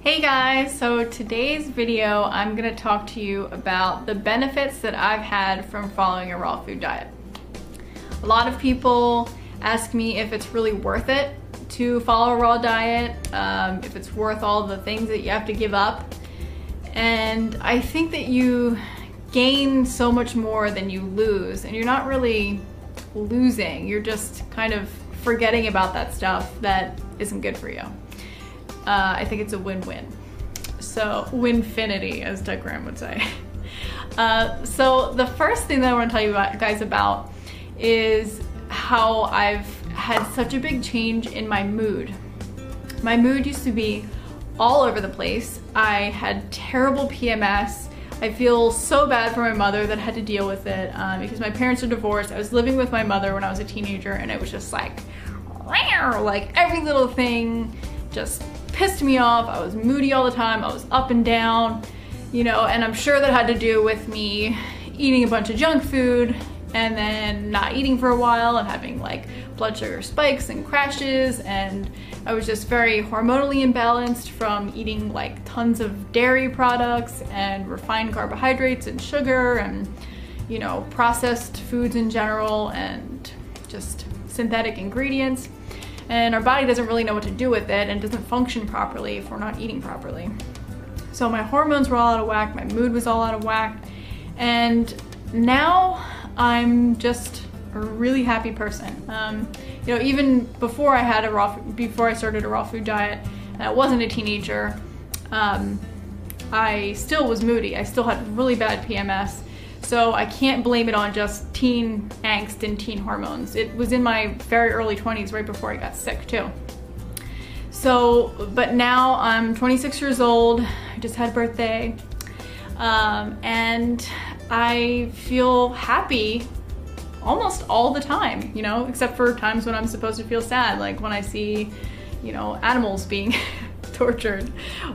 Hey guys, so today's video I'm gonna talk to you about the benefits that I've had from following a raw food diet. A lot of people ask me if it's really worth it to follow a raw diet, if it's worth all the things that you have to give up. And I think that you gain so much more than you lose, and you're not really losing, you're just kind of forgetting about that stuff that isn't good for you. I think it's a win-win. So, winfinity, as Doug Graham would say. So the first thing that I want to tell you guys about is how I've had such a big change in my mood. My mood used to be all over the place. I had terrible PMS. I feel so bad for my mother that had to deal with it because my parents are divorced. I was living with my mother when I was a teenager, and it was just like every little thing just pissed me off. I was moody all the time. I was up and down, you know, and I'm sure that had to do with me eating a bunch of junk food and then not eating for a while and having like blood sugar spikes and crashes, and I was just very hormonally imbalanced from eating like tons of dairy products and refined carbohydrates and sugar and, you know, processed foods in general and just synthetic ingredients. And our body doesn't really know what to do with it and doesn't function properly if we're not eating properly. So my hormones were all out of whack, my mood was all out of whack, and now I'm just a really happy person. You know, even before I started a raw food diet and I wasn't a teenager, I still was moody. I still had really bad PMS. So I can't blame it on just teen angst and teen hormones. It was in my very early 20s, right before I got sick too. So, but now I'm 26 years old, I just had a birthday, and I feel happy almost all the time, you know, except for times when I'm supposed to feel sad, like when I see, you know, animals being tortured,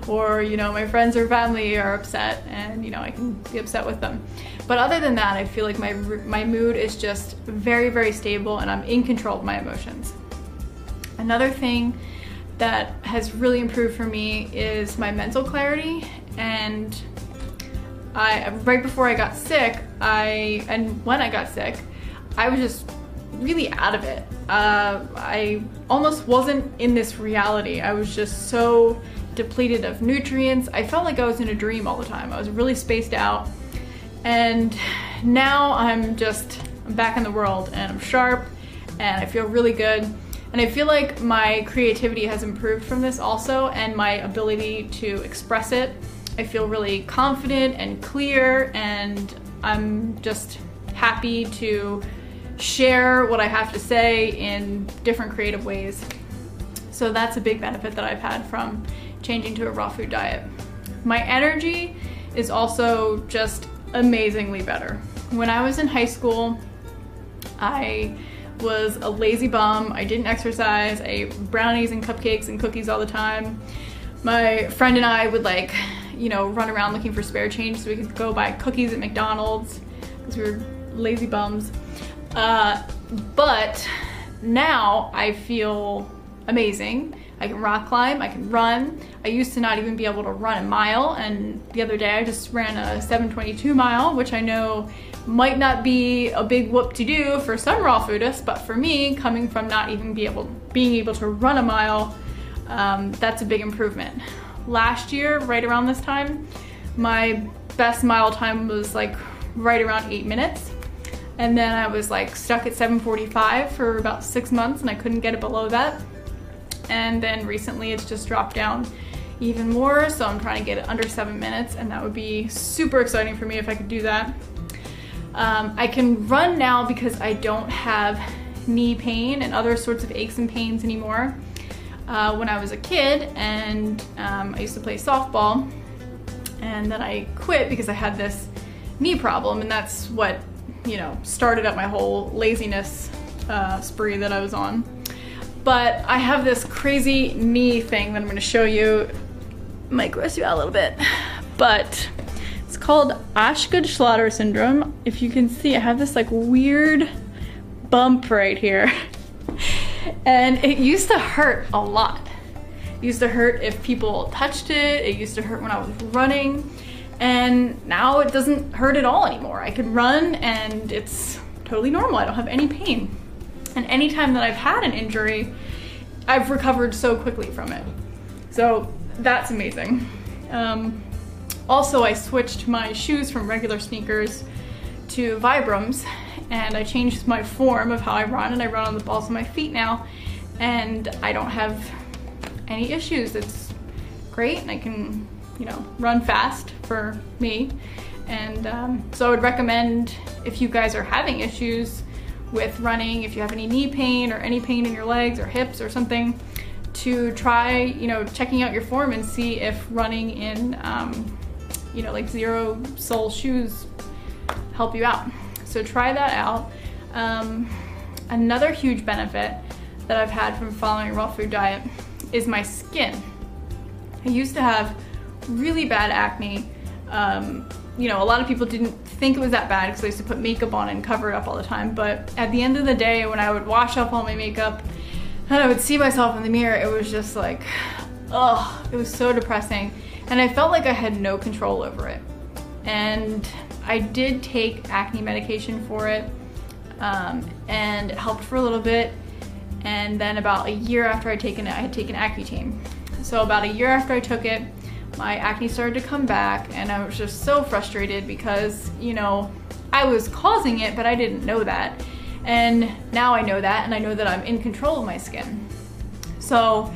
or, you know, my friends or family are upset and, you know, I can be upset with them. But other than that, I feel like my mood is just very, very stable and I'm in control of my emotions. Another thing that has really improved for me is my mental clarity, and right before I got sick, and when I got sick, I was just really out of it. I almost wasn't in this reality. I was just so depleted of nutrients. I felt like I was in a dream all the time. I was really spaced out. And now I'm back in the world and I'm sharp and I feel really good. And I feel like my creativity has improved from this also, and my ability to express it. I feel really confident and clear, and I'm just happy to share what I have to say in different creative ways. So that's a big benefit that I've had from changing to a raw food diet. My energy is also just amazingly better. When I was in high school, I was a lazy bum. I didn't exercise. I ate brownies and cupcakes and cookies all the time. My friend and I would, like, you know, run around looking for spare change so we could go buy cookies at McDonald's because we were lazy bums. But now I feel amazing. I can rock climb, I can run. I used to not even be able to run a mile, and the other day I just ran a 7:22 mile, which I know might not be a big whoop to do for some raw foodists, but for me, coming from not even being able to run a mile, that's a big improvement. Last year, right around this time, my best mile time was like right around 8 minutes. And then I was like stuck at 7:45 for about 6 months, and I couldn't get it below that. And then recently it's just dropped down even more, so I'm trying to get it under 7 minutes, and that would be super exciting for me if I could do that. I can run now because I don't have knee pain and other sorts of aches and pains anymore. When I was a kid, and I used to play softball, and then I quit because I had this knee problem, and that's what, you know, started up my whole laziness spree that I was on. But I have this crazy knee thing that I'm gonna show you. Might gross you out a little bit, but it's called Ashgood-Schlatter syndrome. If you can see, I have this like weird bump right here. And it used to hurt a lot. It used to hurt if people touched it. It used to hurt when I was running. And now it doesn't hurt at all anymore. I could run and it's totally normal. I don't have any pain. And anytime that I've had an injury, I've recovered so quickly from it. So that's amazing. Also, I switched my shoes from regular sneakers to Vibrams, and I changed my form of how I run, and I run on the balls of my feet now, and I don't have any issues. It's great, and I can, you know, run fast for me. And so I would recommend, if you guys are having issues with running, if you have any knee pain or any pain in your legs or hips or something, to try, you know, checking out your form and see if running in, you know, like zero sole shoes help you out. So try that out. Another huge benefit that I've had from following a raw food diet is my skin. I used to have really bad acne. You know, a lot of people didn't think it was that bad because I used to put makeup on and cover it up all the time. But at the end of the day, when I would wash off all my makeup and I would see myself in the mirror, it was just like, ugh, it was so depressing. And I felt like I had no control over it. And I did take acne medication for it, and it helped for a little bit. And then about a year after I'd taken it, I had taken Accutane. So about a year after I took it, my acne started to come back, and I was just so frustrated because, you know, I was causing it, but I didn't know that. And now I know that, and I know that I'm in control of my skin. So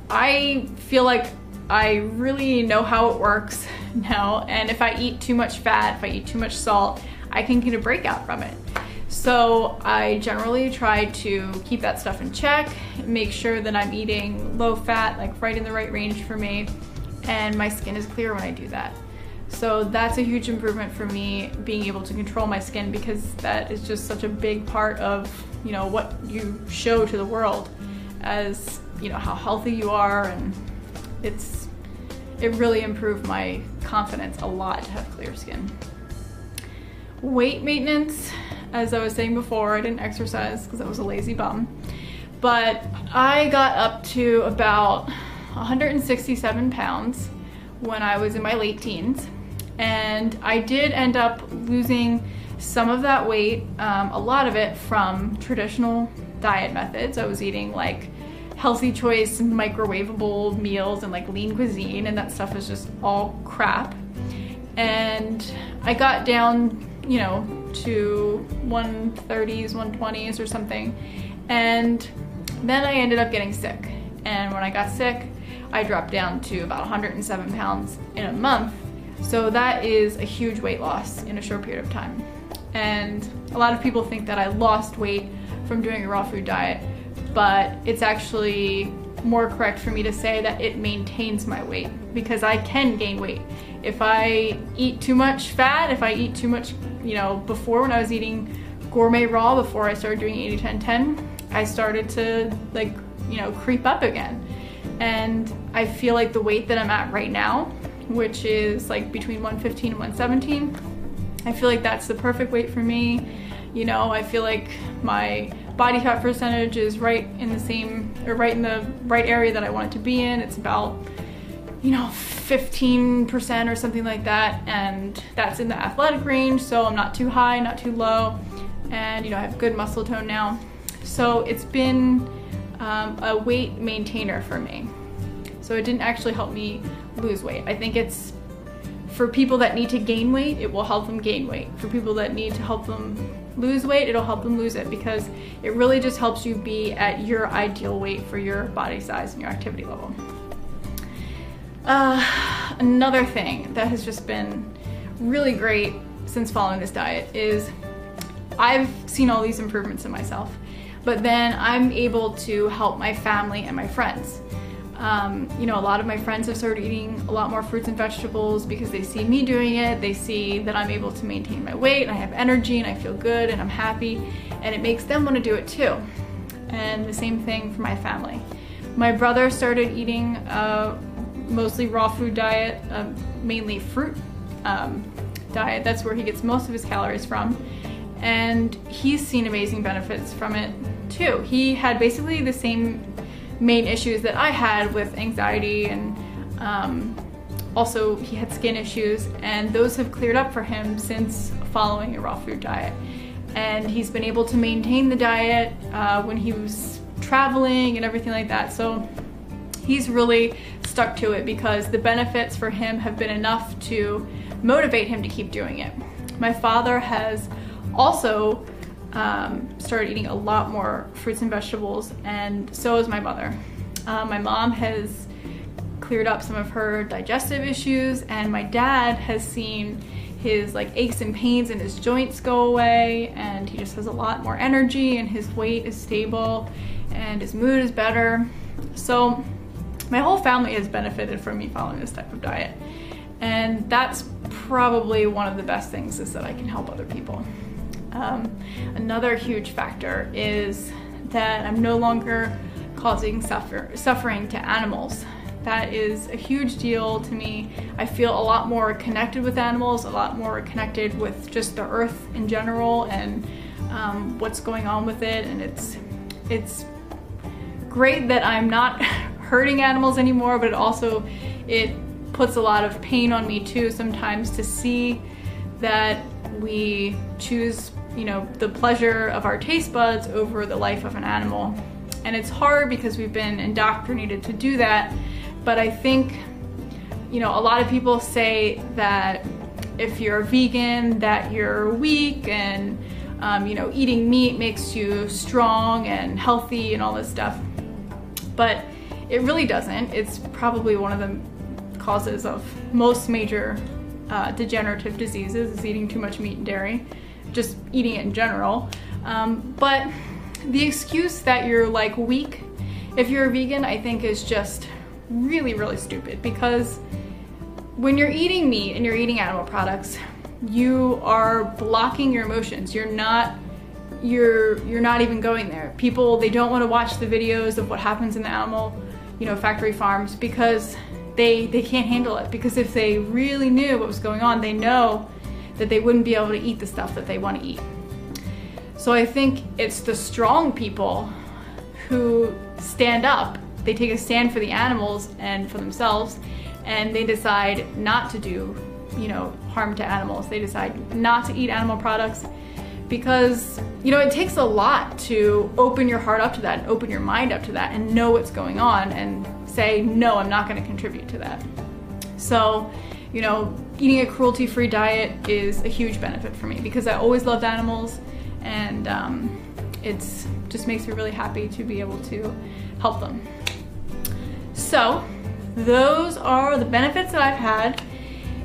I feel like I really know how it works now, and if I eat too much fat, if I eat too much salt, I can get a breakout from it. So I generally try to keep that stuff in check, make sure that I'm eating low fat, like right in the right range for me, and my skin is clear when I do that. So that's a huge improvement for me, being able to control my skin, because that is just such a big part of, you know, what you show to the world as, you know, how healthy you are. And it really improved my confidence a lot to have clear skin. Weight maintenance, as I was saying before, I didn't exercise because I was a lazy bum, but I got up to about 167 pounds when I was in my late teens, and I did end up losing some of that weight, a lot of it from traditional diet methods. I was eating like healthy choice microwavable meals and like lean cuisine, and that stuff is just all crap. And I got down, you know, to 130s, 120s or something, and then I ended up getting sick. And when I got sick, I dropped down to about 107 pounds in a month. So that is a huge weight loss in a short period of time. And a lot of people think that I lost weight from doing a raw food diet, but it's actually more correct for me to say that it maintains my weight, because I can gain weight. If I eat too much fat, if I eat too much, you know, before, when I was eating gourmet raw, before I started doing 80-10-10, I started to, like, you know, creep up again. And I feel like the weight that I'm at right now, which is like between 115 and 117, I feel like that's the perfect weight for me. You know, I feel like my body fat percentage is right in the same, or right in the right area that I want it to be in. It's about, you know, 15% or something like that, and that's in the athletic range, so I'm not too high, not too low, and, you know, I have good muscle tone now. So it's been a weight maintainer for me. So it didn't actually help me lose weight. I think it's for people that need to gain weight, it will help them gain weight. For people that need to help them lose weight, it'll help them lose it, because it really just helps you be at your ideal weight for your body size and your activity level. Another thing that has just been really great since following this diet is I've seen all these improvements in myself, but then I'm able to help my family and my friends. You know, a lot of my friends have started eating a lot more fruits and vegetables because they see me doing it. They see that I'm able to maintain my weight, and I have energy, and I feel good, and I'm happy, and it makes them want to do it too. And the same thing for my family. My brother started eating mostly raw food diet, mainly fruit diet. That's where he gets most of his calories from. And he's seen amazing benefits from it too. He had basically the same main issues that I had with anxiety, and also he had skin issues, and those have cleared up for him since following a raw food diet. And he's been able to maintain the diet when he was traveling and everything like that. So he's really stuck to it because the benefits for him have been enough to motivate him to keep doing it. My father has also started eating a lot more fruits and vegetables, and so has my mother. My mom has cleared up some of her digestive issues, and my dad has seen his like aches and pains in his joints go away, and he just has a lot more energy, and his weight is stable and his mood is better. So my whole family has benefited from me following this type of diet, and that's probably one of the best things, is that I can help other people. Another huge factor is that I'm no longer causing suffering to animals. That is a huge deal to me. I feel a lot more connected with animals, a lot more connected with just the earth in general, and what's going on with it. And it's great that I'm not hurting animals anymore, but it puts a lot of pain on me too sometimes, to see that we choose, you know, the pleasure of our taste buds over the life of an animal. And it's hard because we've been indoctrinated to do that. But I think, you know, a lot of people say that if you're vegan, that you're weak, and you know, eating meat makes you strong and healthy and all this stuff. But it really doesn't. It's probably one of the causes of most major degenerative diseases, is eating too much meat and dairy, just eating it in general. But the excuse that you're like weak if you're a vegan, I think, is just really, really stupid, because when you're eating meat and you're eating animal products, you are blocking your emotions. You're not even going there. People, they don't want to watch the videos of what happens in the animal, you know, factory farms, because they can't handle it. Because if they really knew what was going on, they know that they wouldn't be able to eat the stuff that they want to eat. So I think it's the strong people who stand up. They take a stand for the animals and for themselves, and they decide not to do, you know, harm to animals. They decide not to eat animal products, because, you know, it takes a lot to open your heart up to that and open your mind up to that and know what's going on and say, no, I'm not going to contribute to that. So, you know, eating a cruelty-free diet is a huge benefit for me, because I always loved animals, and it's just makes me really happy to be able to help them. So those are the benefits that I've had.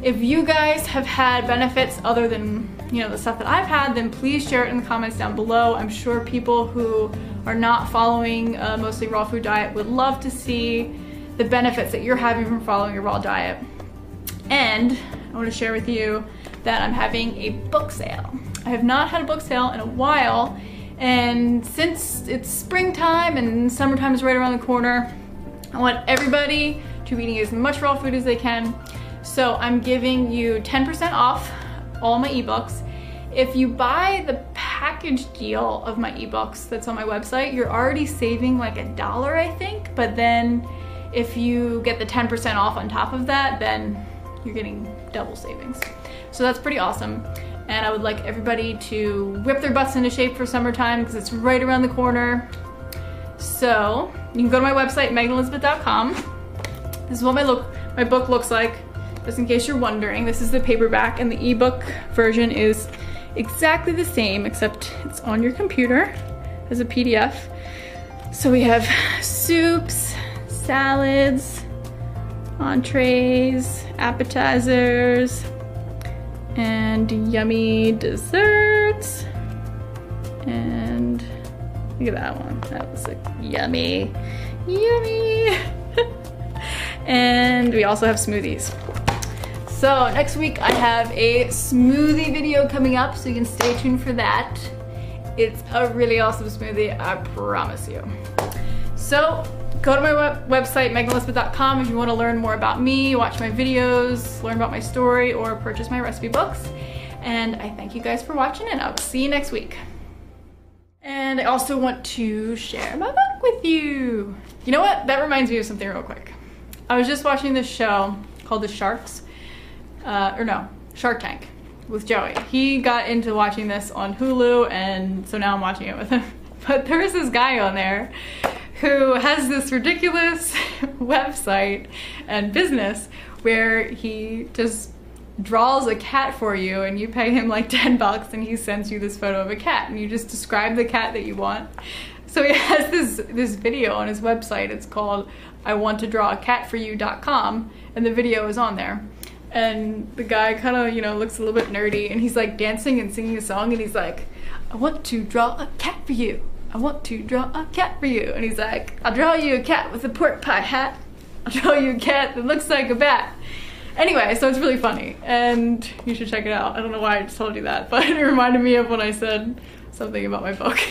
If you guys have had benefits other than, you know, the stuff that I've had, then please share it in the comments down below. I'm sure people who are not following a mostly raw food diet would love to see the benefits that you're having from following a raw diet. And I want to share with you that I'm having a book sale. I have not had a book sale in a while, and since it's springtime and summertime is right around the corner, I want everybody to be eating as much raw food as they can. So I'm giving you 10% off all my ebooks. If you buy the package deal of my ebooks that's on my website, you're already saving like $1, I think. But then if you get the 10% off on top of that, then you're getting double savings. So that's pretty awesome. And I would like everybody to whip their butts into shape for summertime, because it's right around the corner. So you can go to my website, meganelizabeth.com. This is what my book looks like, just in case you're wondering. This is the paperback, and the ebook version is exactly the same, except it's on your computer as a PDF. So we have soups, salads, entrees, appetizers, and yummy desserts. And look at that one. That was like yummy, yummy. And we also have smoothies. So next week I have a smoothie video coming up, so you can stay tuned for that. It's a really awesome smoothie, I promise you. So go to my website, meganelizabeth.com, if you want to learn more about me, watch my videos, learn about my story, or purchase my recipe books. And I thank you guys for watching, and I'll see you next week. And I also want to share my book with you. You know what? That reminds me of something real quick. I was just watching this show called The Sharks, Shark Tank with Joey. He got into watching this on Hulu, and so now I'm watching it with him. But there is this guy on there who has this ridiculous website and business where he just draws a cat for you, and you pay him like $10 and he sends you this photo of a cat, and you just describe the cat that you want. So he has this video on his website. It's called iwanttodrawacatforyou.com, and the video is on there. And the guy kind of, looks a little bit nerdy, and he's like dancing and singing a song, and he's like, I want to draw a cat for you. I want to draw a cat for you. And he's like, I'll draw you a cat with a pork pie hat. I'll draw you a cat that looks like a bat. Anyway, so it's really funny, and you should check it out. I don't know why I just told you that, but it reminded me of when I said something about my book.